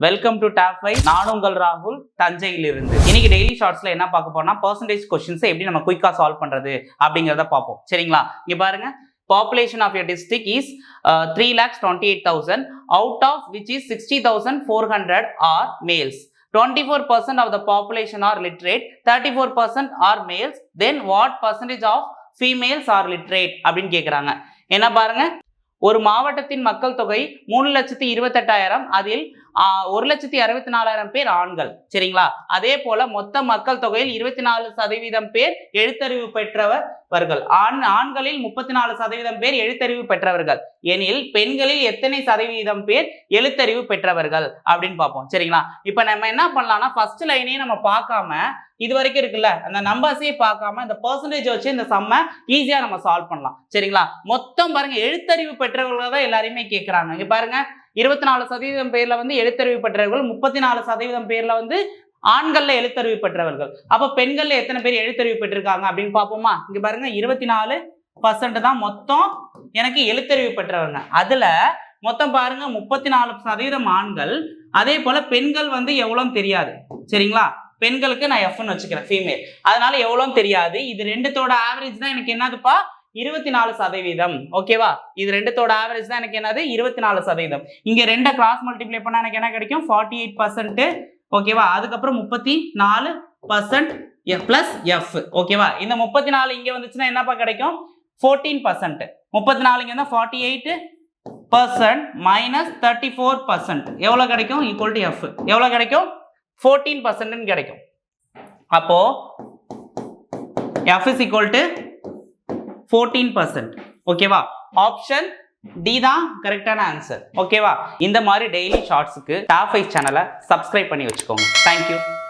Welcome to top 5. நான் உங்கள் ராகுல், தஞ்சையிலிருந்து. இன்னைக்கு டெய்லி ஷார்ட்ஸ்ல என்ன பார்க்க போறோம்னா பர்சன்டேஜ் கொஸ்டின்ஸ் எப்படி நம்ம குயிக்கா சால்வ் பண்றது அப்படிங்கறத பார்ப்போம். சரிங்களா? இங்க பாருங்க, population of your district is 3,28,000, out of which is 60,400 are males. 24% of the population are literate, 34% are males. Then what percentage of females are literate அப்படின்னு கேக்குறாங்க. என்ன பாருங்க, ஒரு மாவட்டத்தின் மக்கள் தொகை 3,28,000, அதில் 1,64,000 பேர் ஆண்கள். சரிங்களா? அதே போல மொத்த மக்கள் தொகையில் 24% பேர் எழுத்தறிவு பெற்றவர்கள். ஆண்களில் 34% பேர் எழுத்தறிவு பெற்றவர்கள் எனில் பெண்களில் எத்தனை சதவீதம் பேர் எழுத்தறிவு பெற்றவர்கள் அப்படின்னு பார்ப்போம். சரிங்களா? இப்ப நம்ம என்ன பண்ணலாம்னா, ஃபர்ஸ்ட் லைனையும் நம்ம பார்க்காம, இது வரைக்கும் இருக்குல்ல அந்த நம்பர்ஸே பார்க்காம இந்த பெர்சன்டேஜ் வச்சு இந்த சம்மை ஈஸியா நம்ம சால்வ் பண்ணலாம். சரிங்களா? மொத்தம் பாருங்க, எழுத்தறிவு பெற்றவர்கள் தான் எல்லாருமே கேட்கிறாங்க. இங்க பாருங்க, 24% பேர்ல வந்து எழுத்தறிவு பெற்றவர்கள், 34% பேர்ல வந்து ஆண்கள்ல எழுத்தறிவு பெற்றவர்கள். அப்ப பெண்கள்ல எத்தனை பேர் எழுத்தறிவு பெற்றிருக்காங்க அப்படின்னு பார்ப்போமா? இங்க பாருங்க, 24% தான் மொத்தம் எனக்கு எழுத்தறிவு பெற்றவங்க. அதுல மொத்தம் பாருங்க 34% ஆண்கள். அதே போல பெண்கள் வந்து எவ்வளோன்னு தெரியாது. சரிங்களா? பெண்களுக்கு நான் எஃப்னு வச்சுக்கிறேன், ஃபீமேல். அதனால எவ்வளோன்னு தெரியாது. இது ரெண்டுத்தோட ஆவரேஜ் தான் எனக்கு என்னதுப்பா, 24%. ஓகேவா? இது ரெண்டுத்தோட ஆவரேஜ் தான் எனக்கு என்னது, 24%. இங்க ரெண்டை கிராஸ் மல்டிப்ளை பண்ணா எனக்கு என்ன கிடைக்கும், 48%. ஓகேவா? அதுக்கப்புறம் 34% பிளஸ் எஃப். ஓகேவா? இந்த 34 இங்க வந்துச்சுன்னா என்னப்பா கிடைக்கும், 14%. 34 இங்க இருந்தா 48% மைனஸ் 34% எவ்வளவு கிடைக்கும், ஈக்குவல் டு எஃப். எவ்வளவு கிடைக்கும், 14% கிடைக்கும். அப்போ f is equal to 14%. ஓகேவா? ஆப்ஷன் டி தான் கரெக்டான ஆன்சர். ஓகேவா? இந்த மாதிரி டெய்லி ஷார்ட்ஸுக்கு டாப் 5 சேனலை சப்ஸ்கிரைப் பண்ணி வச்சுக்கோங்க. தேங்க்யூ.